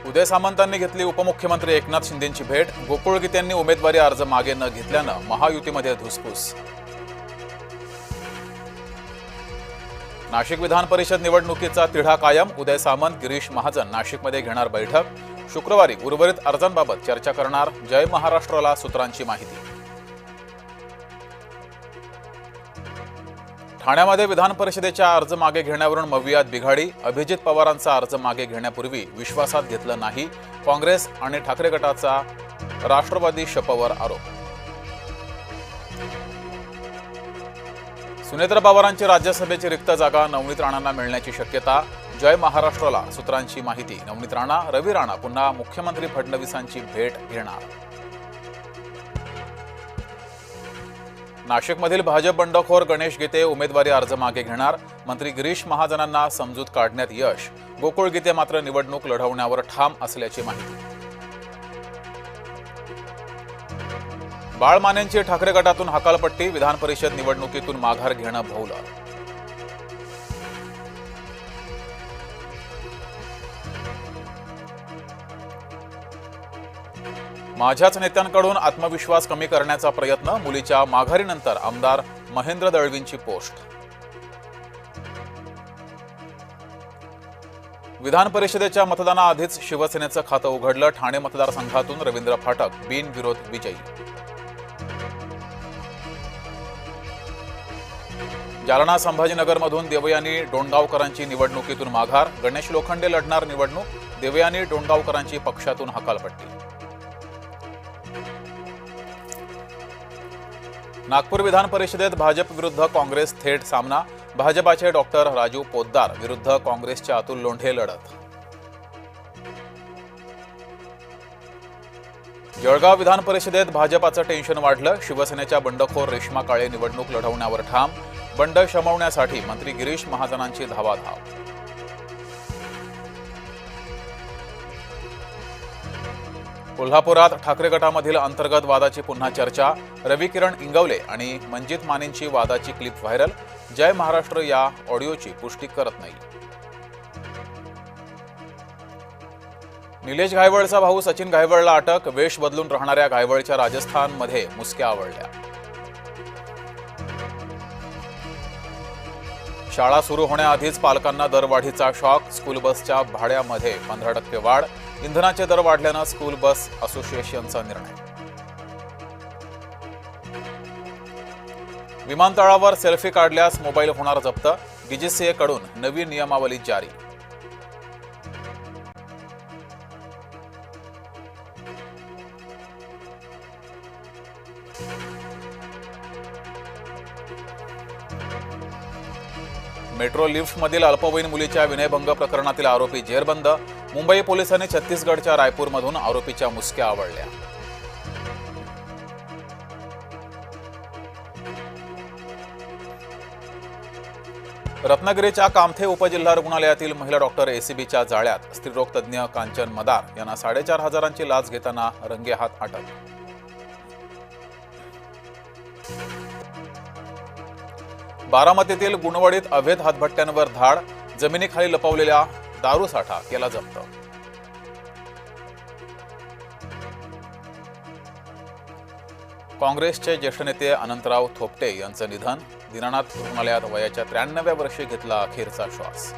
उदय सामंतांनी घेतली उपमुख्यमंत्री एकनाथ शिंदेंची भेट। गोकुळ गीतेंनी उमेदवारी अर्ज मागे न घेतल्यानं महायुतीमध्ये धुसफूस। नाशिक विधान परिषद निवडणुकीचा तिढा कायम। उदय सामंत, गिरीश महाजन नाशिकमध्ये घेणार बैठक। शुक्रवारी उर्वरित अर्जांबाबत चर्चा करणार। जय महाराष्ट्राला सूत्रांची माहिती। ठाण्यामध्ये विधान परिषदेच्या अर्ज मागे घेण्यावरून मवियात बिघाडी। अभिजित पवारांचा अर्ज मागे घेण्यापूर्वी विश्वासात घेतलं नाही। काँग्रेस आणि ठाकरे गटाचा राष्ट्रवादी शपवर आरोप। सुनेत्र पवारांची राज्यसभेची रिक्त जागा नवनीत राणांना मिळण्याची शक्यता। जय महाराष्ट्राला सूत्रांची माहिती। नवनीत राणा, रवी राणा पुन्हा मुख्यमंत्री फडणवीसांची भेट घेणार। नाशिकमधील भाजप बंडखोर गणेश गीते उमेदवारी अर्ज मागे घेणार। मंत्री गिरीश महाजनांना समजूत काढण्यात यश। गोकुळ गीते मात्र निवडणूक लढवण्यावर ठाम असल्याची माहिती। बाळ मानेंची ठाकरे गटातून हकालपट्टी। विधान परिषद निवडणुकीतून माघार घेणं भोवलं। माझ्याच नेत्यांकडून आत्मविश्वास कमी करण्याचा प्रयत्न। मुलीच्या माघारीनंतर आमदार महेंद्र दळवींची पोस्ट। विधान परिषदेच्या मतदानाआधीच शिवसेनेचं खातं उघडलं। ठाणे मतदारसंघातून रवींद्र फाटक बिनविरोध विजयी। जालना संभाजीनगरमधून देवयानी डोणगावकरांची निवडणुकीतून माघार। गणेश लोखंडे लढणार निवडणूक। देवयानी डोणगावकरांची पक्षातून हकालपट्टी। नागपूर विधान परिषदेत भाजप विरुद्ध काँग्रेस थेट सामना। भाजपाचे डॉक्टर राजू पोद्दार विरुद्ध काँग्रेसचे अतुल लोंढे लढत। जळगाव विधान परिषदेत भाजपाचं टेन्शन वाढलं। शिवसेनेच्या बंडखोर रेश्मा काळे निवडणूक लढवण्यावर ठाम। बंड शमवण्यासाठी मंत्री गिरीश महाजनांची धावाधाव। कोल्हापुरात ठाकरे गटामधील अंतर्गत वादाची पुन्हा चर्चा। रवी किरण इंगवले आणि मंजित मानेंची वादाची क्लिप व्हायरल। जय महाराष्ट्र या ऑडिओची पुष्टी करत नाही। निलेश घायवळचा भाऊ सचिन घायवळला अटक। वेश बदलून राहणाऱ्या घायवळच्या राजस्थानमध्ये मुसक्या आवळल्या। शाळा सुरू होण्याआधीच पालकांना दरवाढीचा शॉक। स्कूल बसच्या भाड्यामध्ये 15% वाढ। इंधनाचे दर वाढल्यानं स्कूल बस असोसिएशनचा निर्णय। विमानतळावर सेल्फी काढल्यास मोबाईल होणार जप्त। डीजीसीए कडून नवी नियमावली जारी। मेट्रो लिफ्टमधील अल्पवयीन मुलीच्या विनयभंग प्रकरणातील आरोपी जेरबंद। मुंबई पोलिसांनी छत्तीसगडच्या रायपूरमधून आरोपीच्या मुसक्या आवळल्या। रत्नागिरीच्या कामथे उपजिल्हा रुग्णालयातील महिला डॉक्टर एसीबीच्या जाळ्यात। स्त्रीरोग तज्ज्ञ कांचन मदार यांना 4,500ची लाच घेताना रंगेहात अटक। बारामतीतील गुणवडीत अवैध हातभट्ट्यांवर धाड। जमिनीखाली लपवलेला दारू साठा केला जप्त। काँग्रेसचे ज्येष्ठ नेते अनंतराव थोपटे यांचं निधन। दीनानाथ रुग्णालयात वयाच्या 93व्या वर्षी घेतला अखेरचा श्वास।